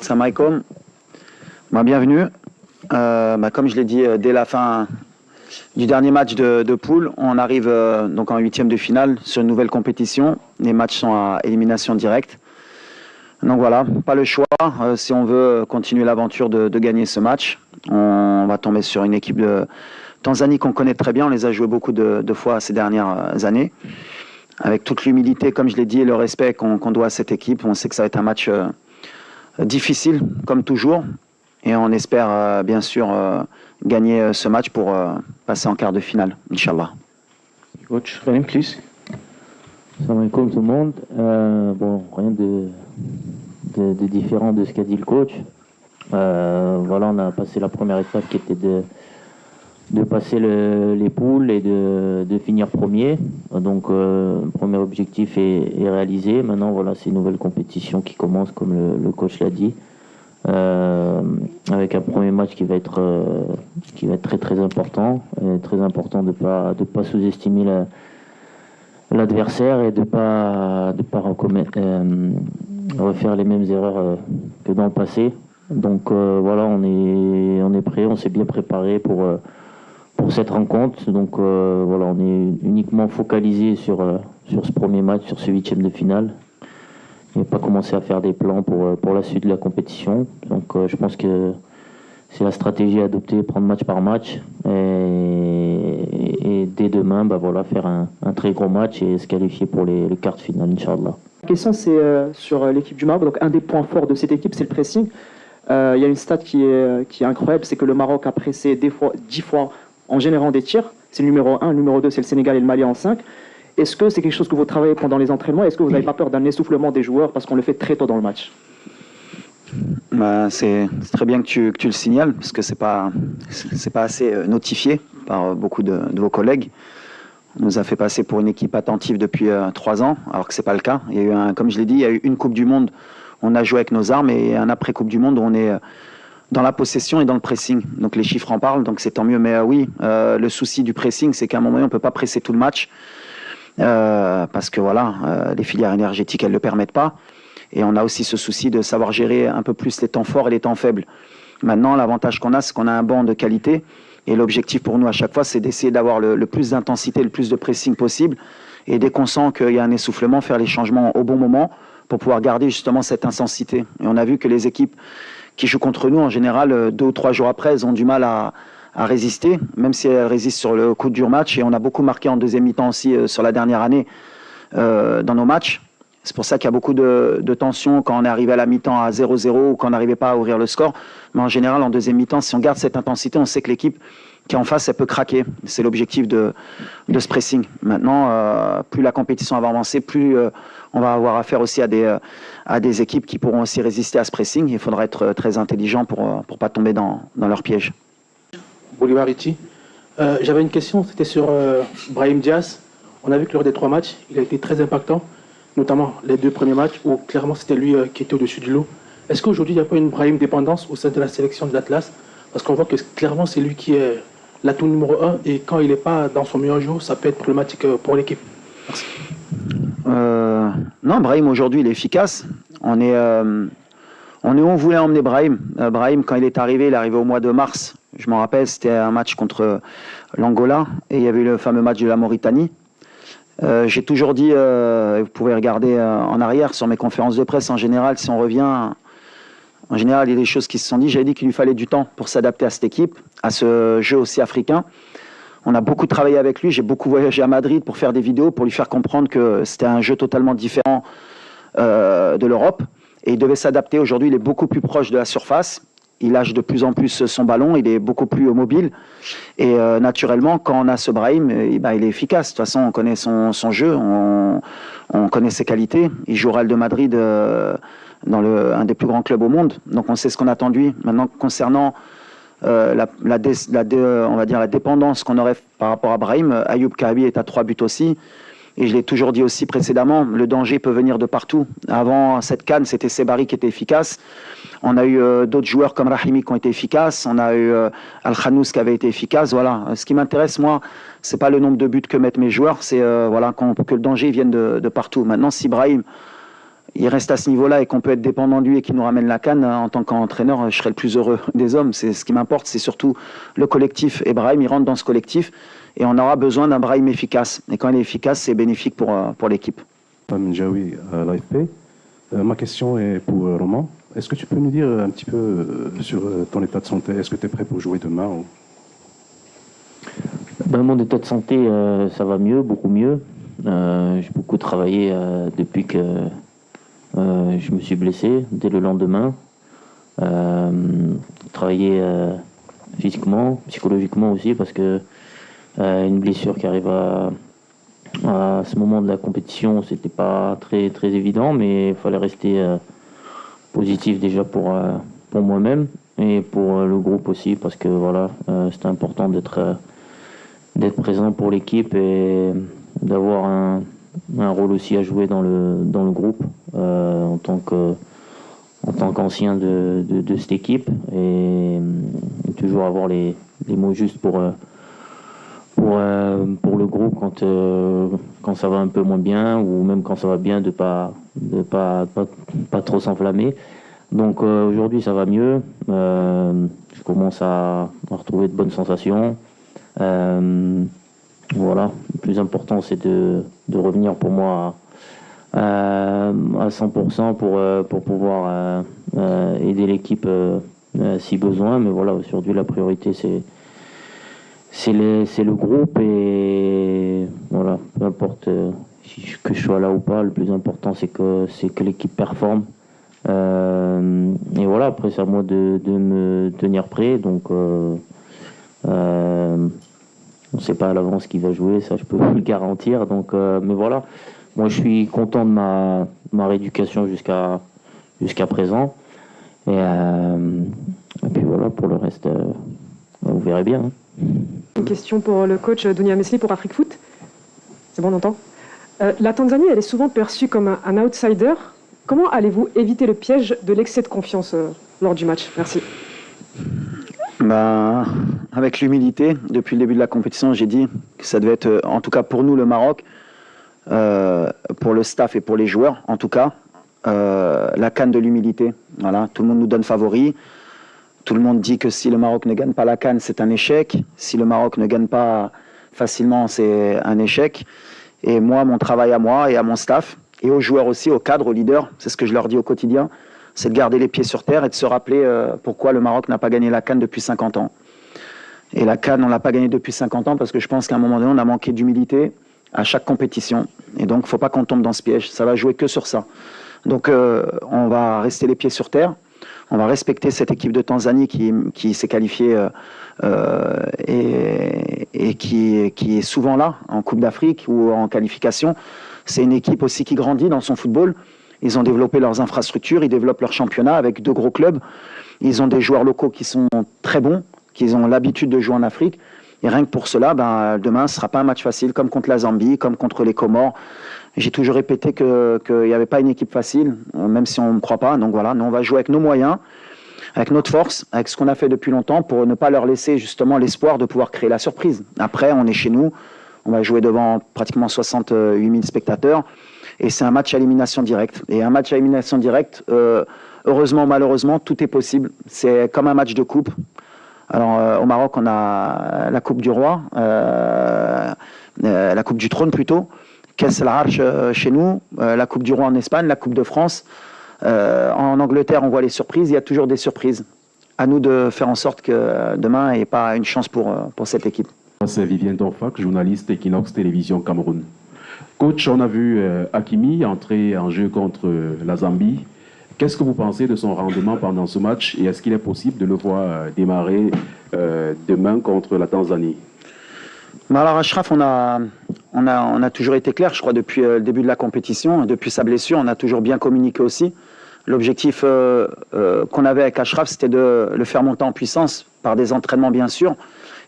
Salam alaikum. Bienvenue. Comme je l'ai dit dès la fin du dernier match de poule, on arrive donc en huitième de finale sur une nouvelle compétition. Les matchs sont à élimination directe. Donc voilà, pas le choix. Si on veut continuer l'aventure de gagner ce match, on va tomber sur une équipe de Tanzanie qu'on connaît très bien. On les a joués beaucoup de fois ces dernières années. Avec toute l'humilité, comme je l'ai dit, et le respect qu'on doit à cette équipe, on sait que ça va être un match difficile, comme toujours. Et on espère bien sûr gagner ce match pour passer en quart de finale, Inch'Allah. Coach, Rahim, please. Salam alaikum tout le monde. Rien de différent de ce qu'a dit le coach. Voilà, on a passé la première étape qui était de passer les poules et de finir premier. Donc, le premier objectif est réalisé. Maintenant, voilà, c'est une nouvelle compétition qui commence, comme le coach l'a dit. Avec un premier match qui va être très très important. Très important de pas sous-estimer l'adversaire et de pas refaire les mêmes erreurs que dans le passé. Donc voilà, on est prêt, on s'est bien préparé pour cette rencontre. Donc voilà, on est uniquement focalisé sur ce premier match, sur ce huitième de finale. Et pas commencer à faire des plans pour la suite de la compétition. Donc je pense que c'est la stratégie à adopter, prendre match par match. Et dès demain, voilà, faire un très gros match et se qualifier pour les quarts de finale, Inch'Allah. La question, c'est sur l'équipe du Maroc. Donc, un des points forts de cette équipe, c'est le pressing. Il y a une stat qui est incroyable, c'est que le Maroc a pressé 10 fois en générant des tirs. C'est le numéro 1, le numéro 2, c'est le Sénégal et le Mali en 5. Est-ce que c'est quelque chose que vous travaillez pendant les entraînements? Est-ce que vous n'avez pas peur d'un essoufflement des joueurs parce qu'on le fait très tôt dans le match? C'est très bien que tu le signales, parce que c'est pas assez notifié par beaucoup de vos collègues. On nous a fait passer pour une équipe attentive depuis 3 ans, alors que c'est pas le cas. Il y a eu comme je l'ai dit, il y a eu une Coupe du Monde, on a joué avec nos armes, et un après Coupe du Monde où on est dans la possession et dans le pressing. Donc les chiffres en parlent, donc c'est tant mieux. Mais oui, le souci du pressing, c'est qu'à un moment donné, on peut pas presser tout le match. Parce que voilà, les filières énergétiques, elles ne le permettent pas. Et on a aussi ce souci de savoir gérer un peu plus les temps forts et les temps faibles. Maintenant, l'avantage qu'on a, c'est qu'on a un banc de qualité. Et l'objectif pour nous, à chaque fois, c'est d'essayer d'avoir le plus d'intensité, le plus de pressing possible. Et dès qu'on sent qu'il y a un essoufflement, faire les changements au bon moment pour pouvoir garder justement cette intensité. Et on a vu que les équipes qui jouent contre nous, en général, 2 ou 3 jours après, elles ont du mal à résister, même si elles résistent sur le coup dur match. Et on a beaucoup marqué en deuxième mi-temps aussi sur la dernière année dans nos matchs. C'est pour ça qu'il y a beaucoup de tension quand on est arrivé à la mi-temps à 0-0 ou quand on n'arrivait pas à ouvrir le score. Mais en général, en deuxième mi-temps, si on garde cette intensité, on sait que l'équipe qui est en face, elle peut craquer. C'est l'objectif de ce pressing. Maintenant, plus la compétition va avancer, plus on va avoir affaire aussi à des équipes qui pourront aussi résister à ce pressing. Il faudra être très intelligent pour ne pas tomber dans leur piège. Bolivar Iti. J'avais une question, c'était sur Brahim Diaz. On a vu que lors des 3 matchs, il a été très impactant, notamment les 2 premiers matchs où clairement c'était lui qui était au-dessus du lot. Est-ce qu'aujourd'hui il n'y a pas une Brahim dépendance au sein de la sélection de l'Atlas? Parce qu'on voit que clairement c'est lui qui est l'atout numéro 1 et quand il n'est pas dans son meilleur jour, ça peut être problématique pour l'équipe. Merci. Non, Brahim aujourd'hui il est efficace. On est où on voulait emmener Brahim. Brahim, quand il est arrivé au mois de mars. Je m'en rappelle, c'était un match contre l'Angola et il y avait eu le fameux match de la Mauritanie. J'ai toujours dit, vous pouvez regarder en arrière sur mes conférences de presse, en général, si on revient, en général, il y a des choses qui se sont dites. J'avais dit qu'il lui fallait du temps pour s'adapter à cette équipe, à ce jeu aussi africain. On a beaucoup travaillé avec lui, j'ai beaucoup voyagé à Madrid pour faire des vidéos, pour lui faire comprendre que c'était un jeu totalement différent de l'Europe. Et il devait s'adapter. Aujourd'hui, il est beaucoup plus proche de la surface. Il lâche de plus en plus son ballon, il est beaucoup plus mobile. Et naturellement, quand on a ce Brahim, il est efficace. De toute façon, on connaît son jeu, on connaît ses qualités. Il joue au Real de Madrid dans un des plus grands clubs au monde. Donc on sait ce qu'on attend de lui. Maintenant, concernant on va dire la dépendance qu'on aurait par rapport à Brahim, Ayoub Kahabi est à 3 buts aussi. Et je l'ai toujours dit aussi précédemment, le danger peut venir de partout. Avant cette CAN, c'était Sebari qui était efficace. On a eu d'autres joueurs comme Rahimi qui ont été efficaces. On a eu Al-Khanous qui avait été efficace. Voilà. Ce qui m'intéresse, moi, c'est pas le nombre de buts que mettent mes joueurs, c'est que le danger vienne de partout. Maintenant, si Brahim, il reste à ce niveau-là et qu'on peut être dépendant de lui et qu'il nous ramène la CAN, en tant qu'entraîneur, je serais le plus heureux des hommes. C'est ce qui m'importe, c'est surtout le collectif. Et Brahim, il rentre dans ce collectif et on aura besoin d'un Brahim efficace. Et quand il est efficace, c'est bénéfique pour l'équipe. Mjaoui à l'AFP. Ma question est pour Roman. Est-ce que tu peux nous dire un petit peu sur ton état de santé? Est-ce que tu es prêt pour jouer demain ou... Mon état de santé, ça va mieux, beaucoup mieux. J'ai beaucoup travaillé depuis que je me suis blessé, dès le lendemain. Travaillé physiquement, psychologiquement aussi, parce que une blessure qui arrive à ce moment de la compétition, c'était pas très, très évident, mais il fallait rester positif déjà pour moi-même et pour le groupe aussi, parce que voilà, c'était important d'être présent pour l'équipe et d'avoir un rôle aussi à jouer dans le groupe en tant qu'ancien de cette équipe et toujours avoir les mots justes pour le groupe quand ça va un peu moins bien ou même quand ça va bien de pas trop s'enflammer. Donc aujourd'hui ça va mieux, je commence à retrouver de bonnes sensations. Voilà, le plus important c'est de revenir pour moi à 100% pour pouvoir aider l'équipe si besoin, mais voilà, aujourd'hui la priorité c'est le groupe et voilà, peu importe que je sois là ou pas, le plus important c'est que l'équipe performe. Et voilà, après c'est à moi de me tenir prêt, donc on ne sait pas à l'avance qui va jouer, ça je peux vous le garantir. Donc, mais voilà, moi je suis content de ma rééducation jusqu'à présent. Et puis voilà, pour le reste, vous verrez bien. Hein. Une question pour le coach Dounia Mesli pour Afrique Foot. C'est bon, on entend. La Tanzanie, elle est souvent perçue comme un outsider. Comment allez-vous éviter le piège de l'excès de confiance lors du match? Merci. Avec l'humilité, depuis le début de la compétition, j'ai dit que ça devait être, en tout cas pour nous, le Maroc, pour le staff et pour les joueurs, en tout cas, la CAN de l'humilité. Voilà, tout le monde nous donne favori. Tout le monde dit que si le Maroc ne gagne pas la CAN, c'est un échec. Si le Maroc ne gagne pas facilement, c'est un échec. Et moi, mon travail à moi et à mon staff, et aux joueurs aussi, aux cadres, aux leaders, c'est ce que je leur dis au quotidien, c'est de garder les pieds sur terre et de se rappeler pourquoi le Maroc n'a pas gagné la CAN depuis 50 ans. Et la CAN, on ne l'a pas gagnée depuis 50 ans parce que je pense qu'à un moment donné, on a manqué d'humilité à chaque compétition. Et donc, il ne faut pas qu'on tombe dans ce piège. Ça va jouer que sur ça. Donc, on va rester les pieds sur terre. On va respecter cette équipe de Tanzanie qui s'est qualifiée et qui est souvent là, en Coupe d'Afrique ou en qualification. C'est une équipe aussi qui grandit dans son football. Ils ont développé leurs infrastructures, ils développent leur championnat avec 2 gros clubs. Ils ont des joueurs locaux qui sont très bons, qui ont l'habitude de jouer en Afrique. Et rien que pour cela, demain, ce ne sera pas un match facile, comme contre la Zambie, comme contre les Comores. J'ai toujours répété qu'il n'y avait pas une équipe facile, même si on ne me croit pas. Donc voilà, nous, on va jouer avec nos moyens, avec notre force, avec ce qu'on a fait depuis longtemps, pour ne pas leur laisser justement l'espoir de pouvoir créer la surprise. Après, on est chez nous, on va jouer devant pratiquement 68 000 spectateurs. Et c'est un match à élimination directe. Et un match à élimination directe, heureusement ou malheureusement, tout est possible. C'est comme un match de coupe. Alors au Maroc, on a la Coupe du Roi, la Coupe du Trône plutôt, Kass el-Arch chez nous, la Coupe du Roi en Espagne, la Coupe de France. En Angleterre, on voit les surprises, il y a toujours des surprises. À nous de faire en sorte que demain, il n'y ait pas une chance pour cette équipe. C'est Vivien Dorfac, journaliste Equinox Télévision Cameroun. Coach, on a vu Hakimi entrer en jeu contre la Zambie. Qu'est-ce que vous pensez de son rendement pendant ce match et est-ce qu'il est possible de le voir démarrer demain contre la Tanzanie? Alors Achraf, on a toujours été clair, je crois, depuis le début de la compétition, depuis sa blessure, on a toujours bien communiqué aussi. L'objectif qu'on avait avec Achraf, c'était de le faire monter en puissance par des entraînements bien sûr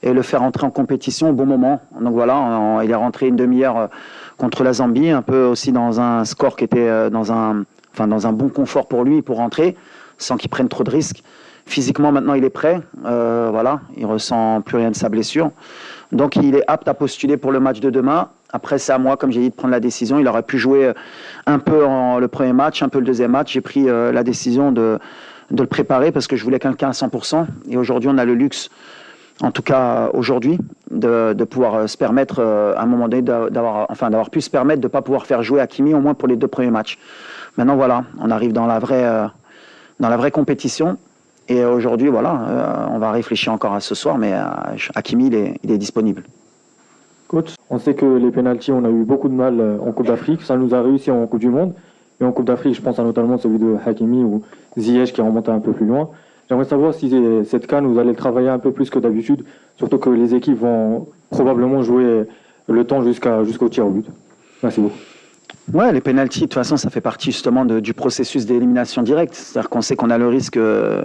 et le faire entrer en compétition au bon moment. Donc voilà, il est rentré une demi-heure contre la Zambie, un peu aussi dans un score qui était dans un bon confort pour lui, pour rentrer, sans qu'il prenne trop de risques. Physiquement, maintenant, il est prêt. Voilà, il ressent plus rien de sa blessure. Donc, il est apte à postuler pour le match de demain. Après, c'est à moi, comme j'ai dit, de prendre la décision. Il aurait pu jouer un peu le premier match, un peu le deuxième match. J'ai pris la décision de le préparer parce que je voulais quelqu'un à 100%. Et aujourd'hui, on a le luxe, en tout cas aujourd'hui, de pouvoir se permettre, à un moment donné, d'avoir pu se permettre de ne pas pouvoir faire jouer Hakimi au moins pour les 2 premiers matchs. Maintenant, voilà, on arrive dans la vraie compétition. Et aujourd'hui, voilà, on va réfléchir encore à ce soir, mais Hakimi, il est disponible. Coach, on sait que les pénaltys, on a eu beaucoup de mal en Coupe d'Afrique. Ça nous a réussi en Coupe du Monde. Et en Coupe d'Afrique, je pense à notamment celui de Hakimi ou Ziyech qui est remonté un peu plus loin. J'aimerais savoir si cette CAN, vous allez le travailler un peu plus que d'habitude, surtout que les équipes vont probablement jouer le temps jusqu'au tir au but. Merci beaucoup. Ouais, les pénaltys, de toute façon, ça fait partie justement du processus d'élimination directe. C'est-à-dire qu'on sait qu'on a le risque que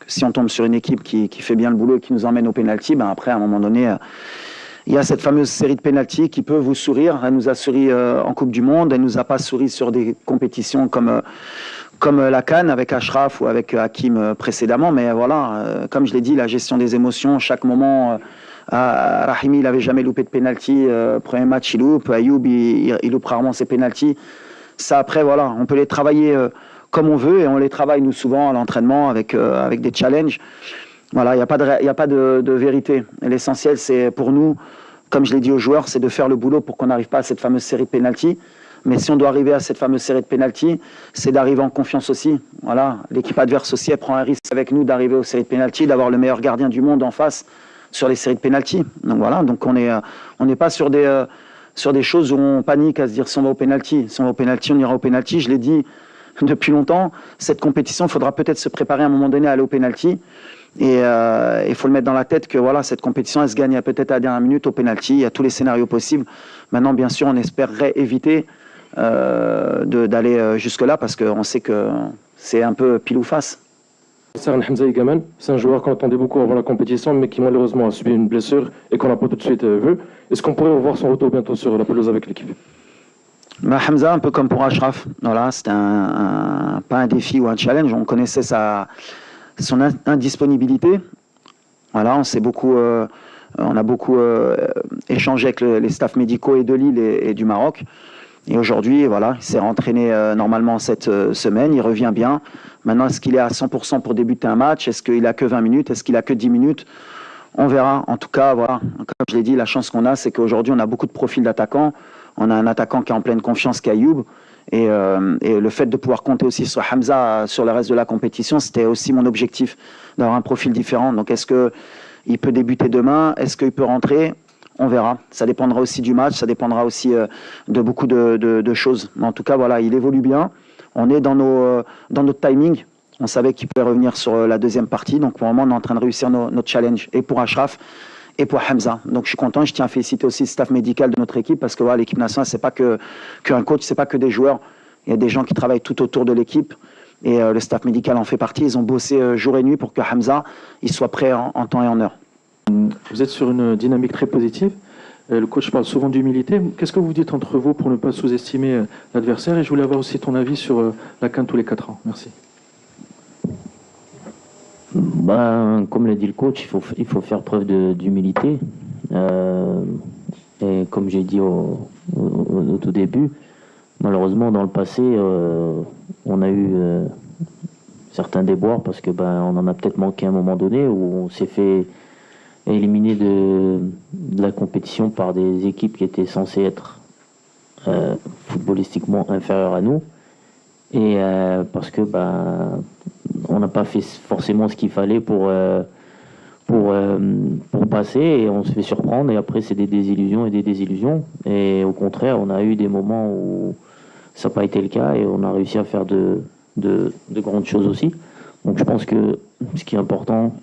si on tombe sur une équipe qui fait bien le boulot et qui nous emmène au pénalty, ben après, à un moment donné, il y a cette fameuse série de pénaltys qui peut vous sourire. Elle nous a souri en Coupe du Monde, elle nous a pas souri sur des compétitions comme la CAN avec Achraf ou avec Hakim précédemment. Mais voilà, comme je l'ai dit, la gestion des émotions, chaque moment... Rahimi, il n'avait jamais loupé de pénalty. Premier match, il loupe. Ayoub, il loupe rarement ses pénaltys. Ça, après, voilà, on peut les travailler comme on veut et on les travaille, nous, souvent à l'entraînement avec des challenges. Voilà, il n'y a pas de vérité. L'essentiel, c'est pour nous, comme je l'ai dit aux joueurs, c'est de faire le boulot pour qu'on n'arrive pas à cette fameuse série de pénaltys. Mais si on doit arriver à cette fameuse série de pénaltys, c'est d'arriver en confiance aussi. Voilà, l'équipe adverse aussi, elle prend un risque avec nous d'arriver aux séries de pénaltys, d'avoir le meilleur gardien du monde en face sur les séries de pénalty. Donc voilà, donc on n'est pas sur des choses où on panique à se dire si on va au pénalty. Si on va au pénalty, on ira au pénalty. Je l'ai dit depuis longtemps, cette compétition, il faudra peut-être se préparer à un moment donné à aller au pénalty. Et il faut le mettre dans la tête que voilà, cette compétition, elle se gagne peut-être à la dernière minute au pénalty. Il y a tous les scénarios possibles. Maintenant, bien sûr, on espérerait éviter d'aller jusque-là parce qu'on sait que c'est un peu pile ou face. Cern Hamza Igaman, c'est un joueur qu'on attendait beaucoup avant la compétition, mais qui malheureusement a subi une blessure et qu'on n'a pas tout de suite vu. Est-ce qu'on pourrait revoir son retour bientôt sur la pelouse avec l'équipe? Hamza, un peu comme pour Achraf, voilà, c'était pas un défi ou un challenge. On connaissait son indisponibilité. Voilà, on a beaucoup échangé avec les staffs médicaux et de Lille et du Maroc. Et aujourd'hui, voilà, il s'est rentraîné normalement cette semaine, il revient bien. Maintenant, est-ce qu'il est à 100% pour débuter un match? Est-ce qu'il a que 20 minutes? Est-ce qu'il a que 10 minutes? On verra. En tout cas, voilà, comme je l'ai dit, la chance qu'on a, c'est qu'aujourd'hui, on a beaucoup de profils d'attaquants. On a un attaquant qui est en pleine confiance, qui est Ayoub. Et le fait de pouvoir compter aussi sur Hamza sur le reste de la compétition, c'était aussi mon objectif, d'avoir un profil différent. Donc, est-ce qu'il peut débuter demain? Est-ce qu'il peut rentrer? On verra. Ça dépendra aussi du match, ça dépendra aussi de beaucoup de choses. Mais en tout cas, voilà, il évolue bien. On est dans notre timing. On savait qu'il pouvait revenir sur la deuxième partie. Donc, pour le moment, on est en train de réussir notre challenge. Et pour Achraf, et pour Hamza. Donc, je suis content. Je tiens à féliciter aussi le staff médical de notre équipe parce que voilà, l'équipe nationale, c'est pas qu'un coach, c'est pas que des joueurs. Il y a des gens qui travaillent tout autour de l'équipe. Et le staff médical en fait partie. Ils ont bossé jour et nuit pour que Hamza il soit prêt en temps et en heure. Vous êtes sur une dynamique très positive. Le coach parle souvent d'humilité. Qu'est-ce que vous dites entre vous pour ne pas sous-estimer l'adversaire? Et je voulais avoir aussi ton avis sur la CAN tous les 4 ans. Merci. Comme l'a dit le coach, il faut faire preuve d'humilité. Et comme j'ai dit au tout début, malheureusement dans le passé, on a eu certains déboires parce que on en a peut-être manqué à un moment donné où on s'est fait éliminer de la compétition par des équipes qui étaient censées être footballistiquement inférieures à nous. Et parce que on n'a pas fait forcément ce qu'il fallait pour passer et on se fait surprendre et après c'est des désillusions et des désillusions. Et au contraire, on a eu des moments où ça n'a pas été le cas et on a réussi à faire de grandes choses aussi. Donc je pense que ce qui est important,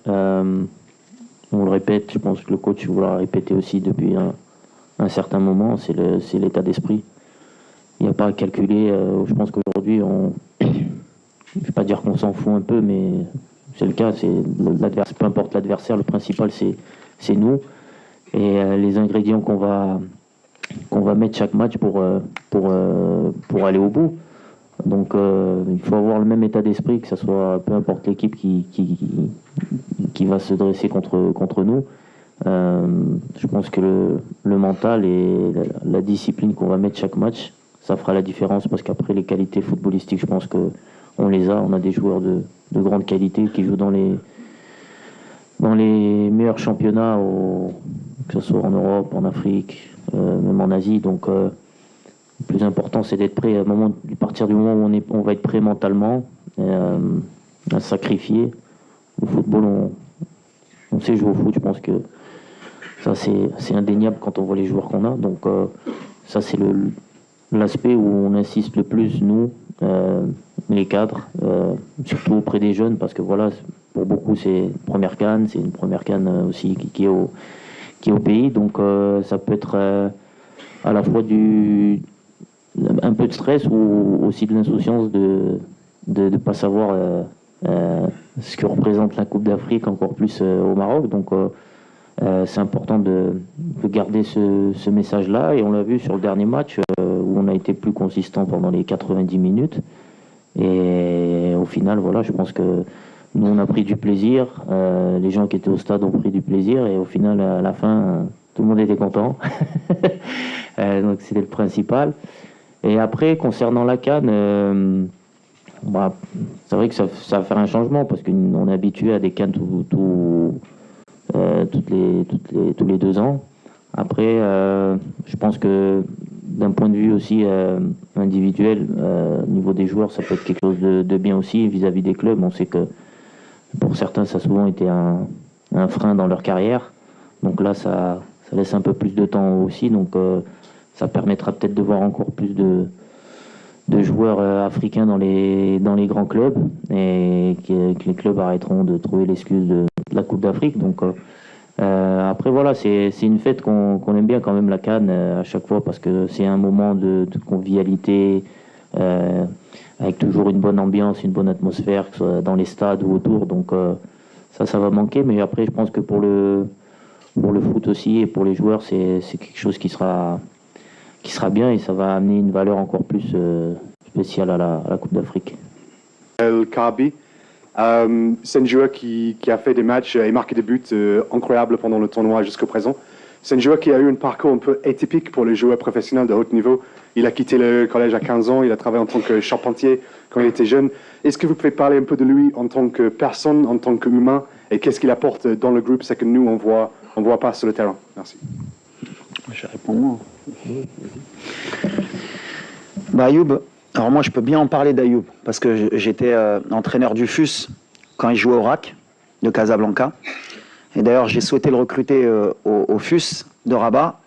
on le répète, je pense que le coach vous l'a répété aussi depuis un certain moment, c'est l'état d'esprit. Il n'y a pas à calculer. Je pense qu'aujourd'hui, je ne vais pas dire qu'on s'en fout un peu, mais c'est le cas. Peu importe l'adversaire, le principal, c'est nous. Et les ingrédients qu'on va mettre chaque match pour aller au bout. Donc, il faut avoir le même état d'esprit, que ce soit peu importe l'équipe qui va se dresser contre nous. Je pense que le mental et la discipline qu'on va mettre chaque match, ça fera la différence parce qu'après les qualités footballistiques, je pense qu'on les a. On a des joueurs de grande qualité qui jouent dans les meilleurs championnats, que ce soit en Europe, en Afrique, même en Asie. Donc le plus important, c'est d'être prêt à partir du moment où on va être prêt mentalement, à sacrifier. Le football, on sait jouer au foot, je pense que ça c'est indéniable quand on voit les joueurs qu'on a. Donc ça c'est l'aspect où on insiste le plus, nous, les cadres, surtout auprès des jeunes, parce que voilà, pour beaucoup c'est une première CAN, aussi qui est au pays, donc ça peut être à la fois un peu de stress ou aussi de l'insouciance de ne pas savoir ce que représente la Coupe d'Afrique, encore plus au Maroc. Donc c'est important de garder ce message-là, et on l'a vu sur le dernier match où on a été plus consistant pendant les 90 minutes, et au final voilà, je pense que nous on a pris du plaisir, les gens qui étaient au stade ont pris du plaisir, et au final à la fin tout le monde était content. Donc c'était le principal. Et après, concernant la CAN, c'est vrai que ça va faire un changement, parce qu'on est habitué à des CAN tous les 2 ans. Après, je pense que d'un point de vue aussi individuel, au niveau des joueurs, ça peut être quelque chose de bien aussi vis-à-vis des clubs. On sait que pour certains, ça a souvent été un frein dans leur carrière. Donc là, ça laisse un peu plus de temps aussi. Donc ça permettra peut-être de voir encore plus de joueurs africains dans les grands clubs, et que les clubs arrêteront de trouver l'excuse de la Coupe d'Afrique. Donc après voilà, c'est une fête qu'on aime bien quand même, la CAN, à chaque fois, parce que c'est un moment de convivialité, avec toujours une bonne ambiance, une bonne atmosphère, que ce soit dans les stades ou autour. Donc ça va manquer, mais après je pense que pour le foot aussi et pour les joueurs, c'est quelque chose qui sera bien, et ça va amener une valeur encore plus spéciale à la Coupe d'Afrique. El Kaabi, c'est un joueur qui a fait des matchs et marqué des buts incroyables pendant le tournoi jusqu'à présent. C'est un joueur qui a eu un parcours un peu atypique pour les joueurs professionnels de haut niveau. Il a quitté le collège à 15 ans, il a travaillé en tant que charpentier quand il était jeune. Est-ce que vous pouvez parler un peu de lui en tant que personne, en tant qu'humain, et qu'est-ce qu'il apporte dans le groupe, c'est que nous on voit pas sur le terrain? Merci. Je réponds moi. Ayoub, alors moi je peux bien en parler d'Ayoub, parce que j'étais entraîneur du FUS quand il jouait au RAC de Casablanca, et d'ailleurs j'ai souhaité le recruter au FUS de Rabat.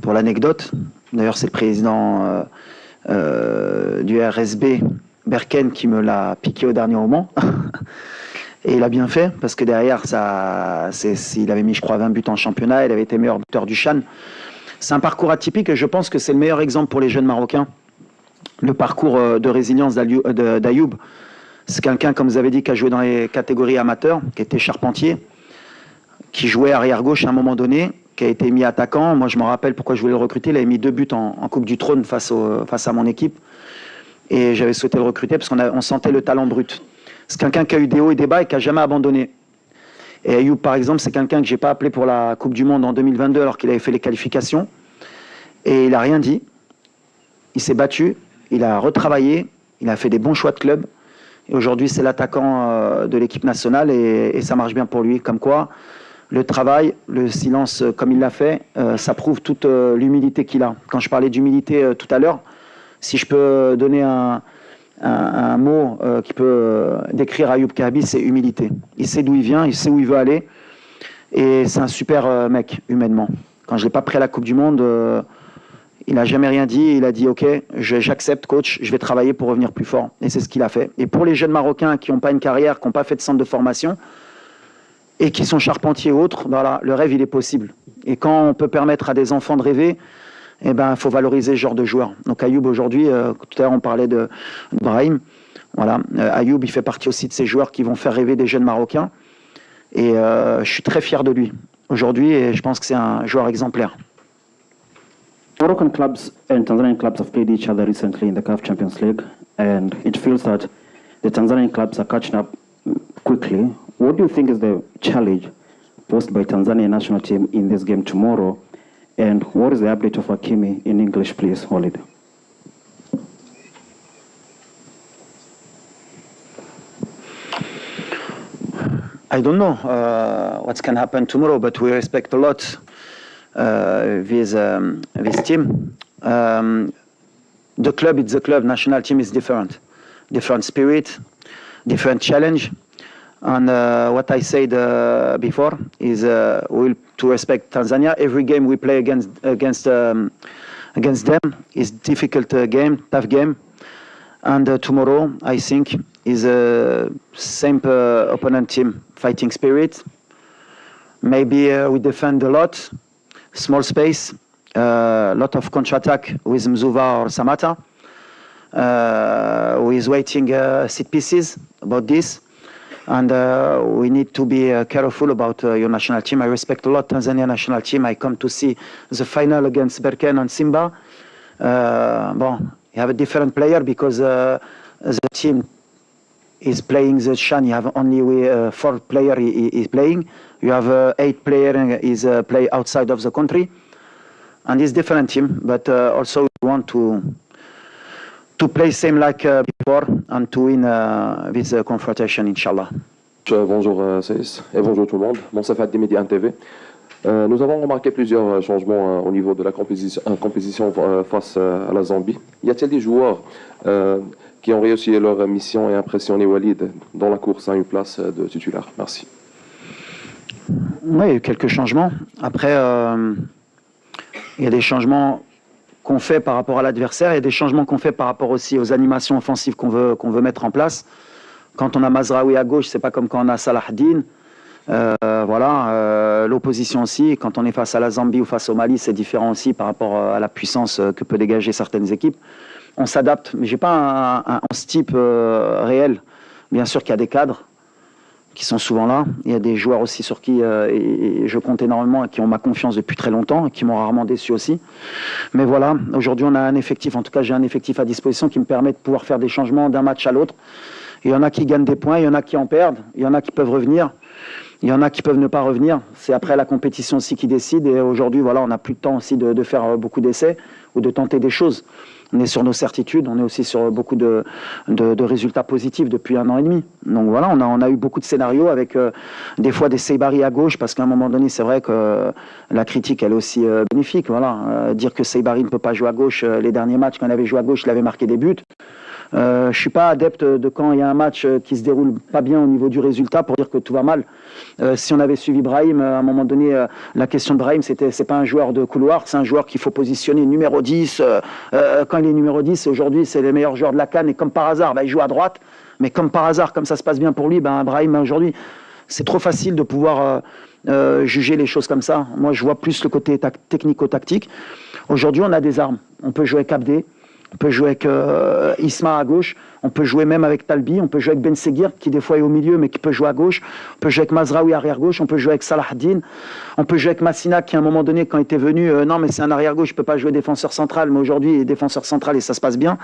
Pour l'anecdote, d'ailleurs c'est le président du RSB Berken qui me l'a piqué au dernier moment. Et il a bien fait, parce que derrière, il avait mis, je crois, 20 buts en championnat, il avait été meilleur buteur du CHAN. C'est un parcours atypique, et je pense que c'est le meilleur exemple pour les jeunes Marocains. Le parcours de résilience d'Ayoub. C'est quelqu'un, comme vous avez dit, qui a joué dans les catégories amateurs, qui était charpentier, qui jouait arrière-gauche à un moment donné, qui a été mis attaquant. Moi, je me rappelle pourquoi je voulais le recruter. Il avait mis 2 buts en Coupe du Trône face à mon équipe. Et j'avais souhaité le recruter parce qu'on sentait le talent brut. C'est quelqu'un qui a eu des hauts et des bas et qui n'a jamais abandonné. Et Ayoub, par exemple, c'est quelqu'un que je n'ai pas appelé pour la Coupe du Monde en 2022 alors qu'il avait fait les qualifications. Et il n'a rien dit. Il s'est battu, il a retravaillé, il a fait des bons choix de club. Et aujourd'hui, c'est l'attaquant de l'équipe nationale, et ça marche bien pour lui. Comme quoi, le travail, le silence comme il l'a fait, ça prouve toute l'humilité qu'il a. Quand je parlais d'humilité tout à l'heure, si je peux donner un mot qui peut décrire Ayoub Kaabi, c'est humilité. Il sait d'où il vient, il sait où il veut aller, et c'est un super mec humainement. Quand je l'ai pas pris à la Coupe du Monde, il n'a jamais rien dit, il a dit ok, j'accepte coach, je vais travailler pour revenir plus fort, et c'est ce qu'il a fait. Et pour les jeunes Marocains qui n'ont pas une carrière, qui n'ont pas fait de centre de formation et qui sont charpentiers ou autres, voilà, le rêve il est possible. Et quand on peut permettre à des enfants de rêver, eh ben, il faut valoriser ce genre de joueurs. Donc Ayoub aujourd'hui, tout à l'heure on parlait de Brahim, voilà, Ayoub il fait partie aussi de ces joueurs qui vont faire rêver des jeunes Marocains, et je suis très fier de lui aujourd'hui, et je pense que c'est un joueur exemplaire. Moroccan clubs and Tanzanian clubs have played each other recently in the CAF Champions League, and it feels that the Tanzanian clubs are catching up quickly. What do you think is the challenge posed by Tanzania national team in this game tomorrow? And what is the update of Hakimi in English, please, Walid? I don't know what can happen tomorrow, but we respect a lot this team. The club is the club. National team is different spirit, different challenge. And what I said before is we'll to respect Tanzania. Every game we play against them is difficult game, tough game. And tomorrow, I think, is a same opponent team, fighting spirit. Maybe we defend a lot, small space, lot of counter-attack with Mzuva or Samata. Who is waiting set pieces about this. And we need to be careful about your national team. I respect a lot Tanzania national team. I come to see the final against Berkane and Simba. You have a different player because the team is playing the Chan. You have only 4 players is playing. You have 8 players is play outside of the country. And it's different team, but also we want to play same like before and to win this confrontation, Inch'Allah. Bonjour Célis et bonjour tout le monde. Monsef Addi, 1 TV. Nous avons remarqué plusieurs changements au niveau de la compétition face à la Zambie. Y a-t-il des joueurs qui ont réussi leur mission et impressionné Walid dans la course à une place de titulaire? Merci. Oui, il y a eu quelques changements. Après, il y a des changements qu'on fait par rapport à l'adversaire et des changements qu'on fait par rapport aussi aux animations offensives qu'on veut mettre en place. Quand on a Mazraoui à gauche, c'est pas comme quand on a Salah Din. L'opposition aussi, quand on est face à la Zambie ou face au Mali, c'est différent aussi par rapport à la puissance que peut dégager certaines équipes. On s'adapte, mais j'ai pas un 11 type réel. Bien sûr qu'il y a des cadres qui sont souvent là. Il y a des joueurs aussi sur qui je compte énormément et qui ont ma confiance depuis très longtemps et qui m'ont rarement déçu aussi. Mais voilà, aujourd'hui on a un effectif, en tout cas j'ai un effectif à disposition qui me permet de pouvoir faire des changements d'un match à l'autre. Il y en a qui gagnent des points, il y en a qui en perdent, il y en a qui peuvent revenir, il y en a qui peuvent ne pas revenir. C'est après la compétition aussi qui décide et aujourd'hui voilà, on n'a plus de temps aussi de faire beaucoup d'essais ou de tenter des choses. On est sur nos certitudes, on est aussi sur beaucoup de résultats positifs depuis 1 an et demi. Donc voilà, on a eu beaucoup de scénarios avec des fois des Seybari à gauche, parce qu'à un moment donné, c'est vrai que la critique, elle est aussi bénéfique. Voilà. Dire que Seybari ne peut pas jouer à gauche, les derniers matchs, quand il avait joué à gauche, il avait marqué des buts. Je ne suis pas adepte de quand il y a un match qui se déroule pas bien au niveau du résultat pour dire que tout va mal. Si on avait suivi Brahim, à un moment donné, la question de Brahim, c'est pas un joueur de couloir, c'est un joueur qu'il faut positionner numéro 10. Quand il est numéro 10, aujourd'hui, c'est le meilleur joueur de la CAN et comme par hasard, il joue à droite. Mais comme par hasard, comme ça se passe bien pour lui, Brahim, aujourd'hui, c'est trop facile de pouvoir juger les choses comme ça. Moi, je vois plus le côté technico-tactique. Aujourd'hui, on a des armes. On peut jouer avec Abdé. On peut jouer avec Isma à gauche, on peut jouer même avec Talbi, on peut jouer avec Ben Seguir qui des fois est au milieu mais qui peut jouer à gauche, on peut jouer avec Mazraoui arrière-gauche, on peut jouer avec Salah Din, on peut jouer avec Massina qui à un moment donné quand il était venu, non mais c'est un arrière-gauche, je ne peux pas jouer défenseur central, mais aujourd'hui il est défenseur central et ça se passe bien.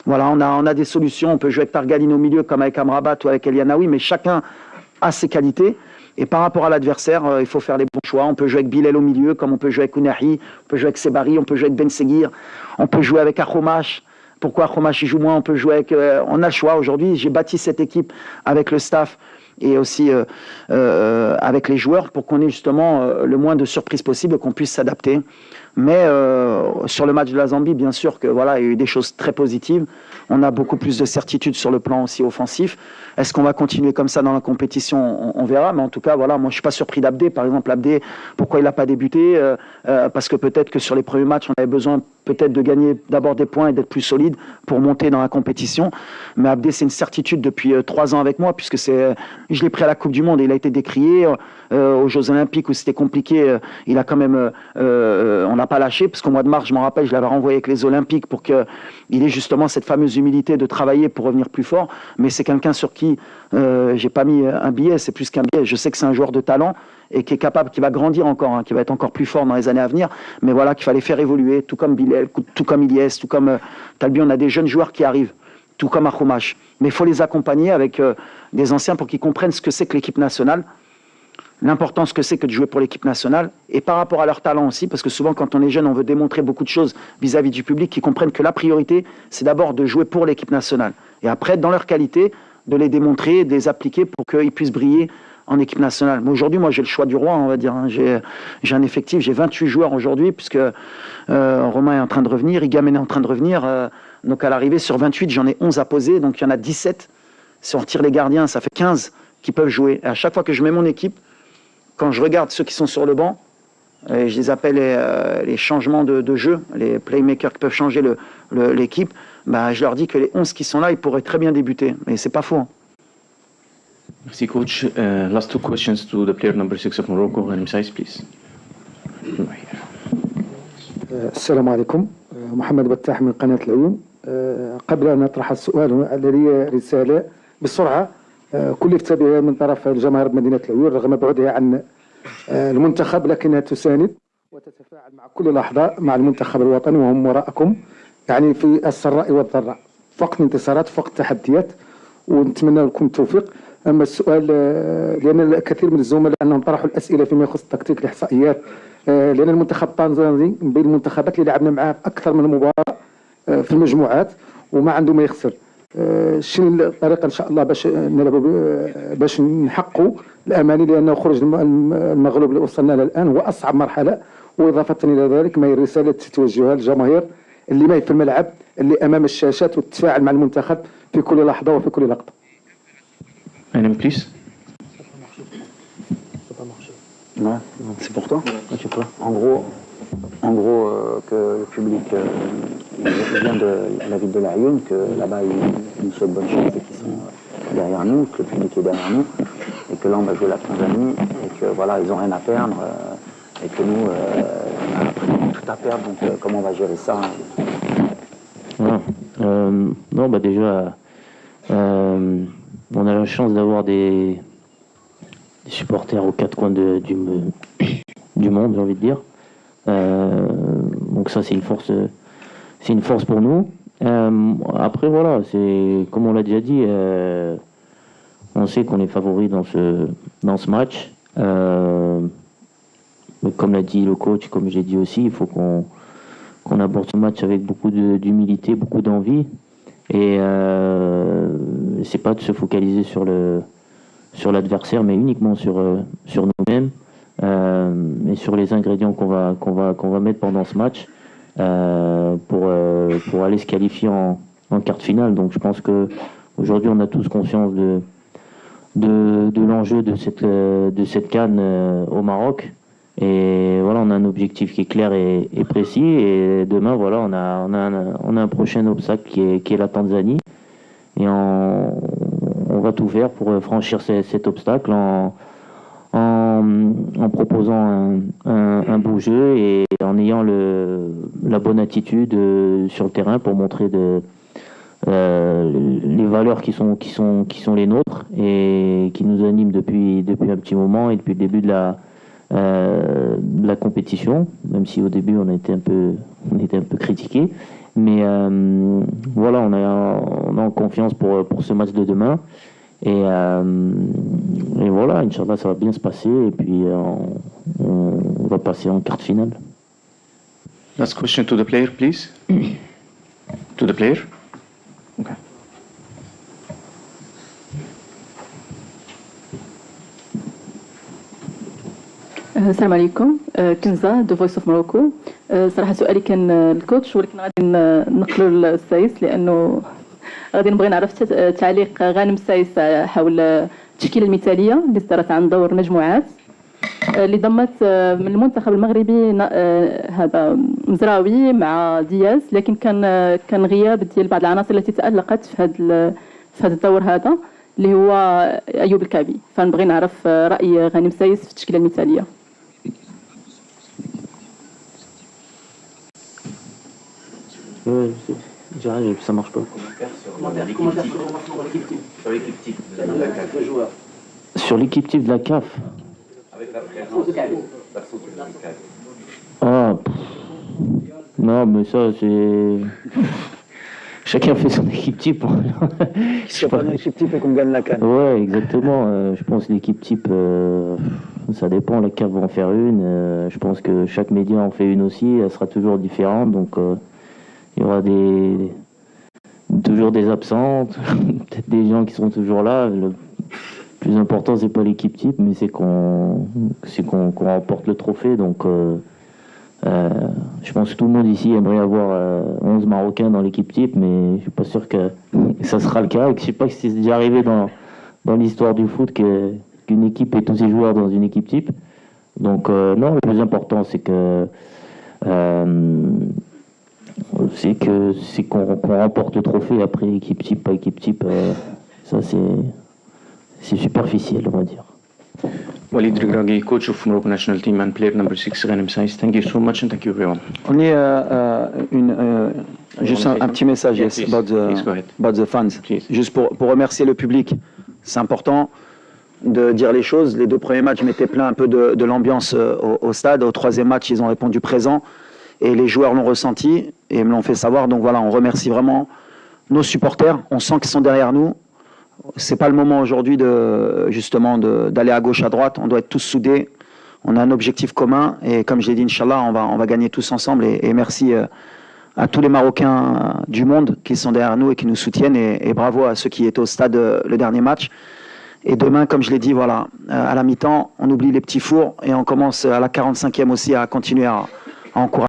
Voilà, on a des solutions, on peut jouer avec Targaline au milieu comme avec Amrabat ou avec Elianaoui, mais chacun a ses qualités. Et par rapport à l'adversaire, il faut faire les bons choix. On peut jouer avec Bilal au milieu, comme on peut jouer avec Ounahi, on peut jouer avec Sebari, on peut jouer avec Ben Seguir, on peut jouer avec Akhomash. Pourquoi Akhomash il joue moins? On peut jouer avec... on a le choix aujourd'hui. J'ai bâti cette équipe avec le staff et aussi avec les joueurs pour qu'on ait justement le moins de surprises possible, qu'on puisse s'adapter. Mais sur le match de la Zambie, bien sûr que voilà, il y a eu des choses très positives. On a beaucoup plus de certitude sur le plan aussi offensif. Est-ce qu'on va continuer comme ça dans la compétition? On verra. Mais en tout cas, voilà, moi je suis pas surpris d'Abdé. Par exemple, Abdé, pourquoi il n'a pas débuté? Parce que peut-être que sur les premiers matchs, on avait besoin peut-être de gagner d'abord des points et d'être plus solide pour monter dans la compétition. Mais Abdé, c'est une certitude depuis 3 ans avec moi, puisque je l'ai pris à la Coupe du Monde et il a été décrié aux Jeux Olympiques où c'était compliqué. Il a quand même, on n'a pas lâché, parce qu'au mois de mars, je m'en rappelle, je l'avais renvoyé avec les Olympiques pour qu'il ait justement cette fameuse humilité de travailler pour revenir plus fort. Mais c'est quelqu'un sur qui j'ai pas mis un billet, c'est plus qu'un billet. Je sais que c'est un joueur de talent et qui est capable, qui va grandir encore, qui va être encore plus fort dans les années à venir. Mais voilà, qu'il fallait faire évoluer, tout comme Bilal, tout comme Ilyes, tout comme Talbi. On a des jeunes joueurs qui arrivent, tout comme Akhomash. Mais il faut les accompagner avec des anciens pour qu'ils comprennent ce que c'est que l'équipe nationale, l'importance que c'est que de jouer pour l'équipe nationale, et par rapport à leur talent aussi, parce que souvent quand on est jeune, on veut démontrer beaucoup de choses vis-à-vis du public, qui comprennent que la priorité, c'est d'abord de jouer pour l'équipe nationale. Et après, dans leur qualité, de les démontrer, de les appliquer pour qu'ils puissent briller en équipe nationale. Mais aujourd'hui, moi, j'ai le choix du roi, on va dire. Hein. J'ai un effectif, j'ai 28 joueurs aujourd'hui, puisque Romain est en train de revenir, Igam est en train de revenir. Donc à l'arrivée, sur 28, j'en ai 11 à poser, donc il y en a 17. Si on retire les gardiens, ça fait 15 qui peuvent jouer. Et à chaque fois que je mets mon équipe, quand je regarde ceux qui sont sur le banc, et je les appelle les changements de jeu, les playmakers qui peuvent changer l'équipe, bah, je leur dis que les 11 qui sont là, ils pourraient très bien débuter. Mais c'est pas faux. Hein. Merci coach. Last two questions to the player number 6 of Morocco, Ghanem Saïs, please. السلام عليكم. محمد بتاح من قناة العيون. قبل أن أطرح السؤال لدي رسالة بسرعة كلفت بها من طرف جماهير مدينة العيون رغم بعدها عن المنتخب، لكنها تساند وتتفاعل مع كل لحظة مع المنتخب الوطني وهم وراءكم، يعني في السراء والضراء، فقط انتصارات فقط تحديات، ونتمنى لكم التوفيق. أما السؤال لأن الكثير من الزملاء أنهم طرحوا الأسئلة فيما يخص التكتيك الإحصائيات، لأن المنتخب التنزاني من بين المنتخبات اللي لعبنا معاه أكثر من مباراة في المجموعات وما عنده ما يخسر. شنو الطريقة إن شاء الله باش نحققوا الأماني، لأنه خروج المغلوب اللي وصلنا له الآن هو أصعب مرحلة، وإضافة إلى ذلك ما هي الرسالة التي توجهها للجماهير اللي ما هي في الملعب، اللي أمام الشاشات، والتفاعل مع المنتخب في كل لحظة وفي كل لقطة. Ghanem, please. Ouais, c'est pour toi. En gros que le public vient de la ville de La Lyon, que là-bas ils nous souhaitent bonne chance et qu'ils sont derrière nous, que le public est derrière nous, et que là on va jouer la Tanzanie, et que voilà, ils ont rien à perdre, et que nous on a absolument tout à perdre, donc comment on va gérer ça? Ouais. Non, bah déjà, on a la chance d'avoir des supporters aux quatre coins du monde, j'ai envie de dire. Donc ça, c'est une force pour nous. Après, voilà, c'est comme on l'a déjà dit, on sait qu'on est favori dans ce match. Mais comme l'a dit le coach, comme j'ai dit aussi, il faut qu'on aborde ce match avec beaucoup d'humilité, beaucoup d'envie. Et c'est pas de se focaliser sur l'adversaire, mais uniquement sur nous-mêmes et sur les ingrédients qu'on va mettre pendant ce match pour aller se qualifier en quart de finale. Donc je pense que aujourd'hui on a tous conscience de l'enjeu de cette CAN au Maroc. Et voilà, on a un objectif qui est clair et précis. Et demain, voilà, on a un prochain obstacle qui est la Tanzanie. Et on va tout faire pour franchir cet obstacle en proposant un beau jeu et en ayant la bonne attitude sur le terrain pour montrer les valeurs qui sont les nôtres et qui nous animent depuis un petit moment et depuis le début de la compétition, même si au début on était un peu critiqué, mais voilà, on a confiance pour ce match de demain et voilà, Inch'Allah, ça va bien se passer et puis on va passer en quart de finale. Last question to the player, please. To the player. Okay. السلام عليكم. كنزة دو فويس اوف موروكو. صراحه سؤالي كان الكوتش، ولكن غادي نقلوا للسايس لانه غادي نبغي نعرف تعليق غانم سايس حول التشكيله المثاليه اللي صدرت عن دور المجموعات اللي ضمت من المنتخب المغربي هذا مزراوي مع دياز، لكن كان غياب ديال بعض العناصر التي تألقت في هذا الدور هذا اللي هو ايوب الكعبي. فنبغي نعرف راي غانم سايس في التشكيله المثاليه. J'arrive, ça marche pas. Sur l'équipe type de la CAF. Avec la présence de Ah, non, mais ça, c'est. Chacun fait son équipe type. Si on prend une équipe type et qu'on gagne la CAN. Ouais, exactement. Je pense que l'équipe type, ça dépend. La CAF va en faire une. Je pense que chaque média en fait une aussi. Elle sera toujours différente. Donc, il y aura toujours des absents, peut-être des gens qui seront toujours là. La plus important, c'est pas l'équipe type, mais c'est qu'on remporte le trophée. Donc, je pense que tout le monde ici aimerait avoir 11 Marocains dans l'équipe type, mais je suis pas sûr que ça sera le cas. Et que je sais pas si c'est déjà arrivé dans l'histoire du foot qu'une équipe ait tous ses joueurs dans une équipe type. Donc, non, le plus important, c'est qu'on remporte le trophée. Après, équipe type, pas équipe type, ça c'est superficiel, on va dire. Walid Regragui, coach of Morocco national team and player number 6, Ghanem Saïs. Thank you so much and thank you everyone. Only juste un petit message, yes, please, about the fans. Juste pour remercier le public. C'est important de dire les choses. Les 2 premiers matchs mettaient plein un peu de l'ambiance au stade. Au 3e match, ils ont répondu présent. Et les joueurs l'ont ressenti et me l'ont fait savoir. Donc voilà, on remercie vraiment nos supporters. On sent qu'ils sont derrière nous. C'est pas le moment aujourd'hui d'aller à gauche, à droite. On doit être tous soudés. On a un objectif commun. Et comme je l'ai dit, Inch'Allah, on va gagner tous ensemble. Et merci à tous les Marocains du monde qui sont derrière nous et qui nous soutiennent. Et bravo à ceux qui étaient au stade le dernier match. Et demain, comme je l'ai dit, voilà, à la mi-temps, on oublie les petits fours et on commence à la 45e aussi à continuer à encourager.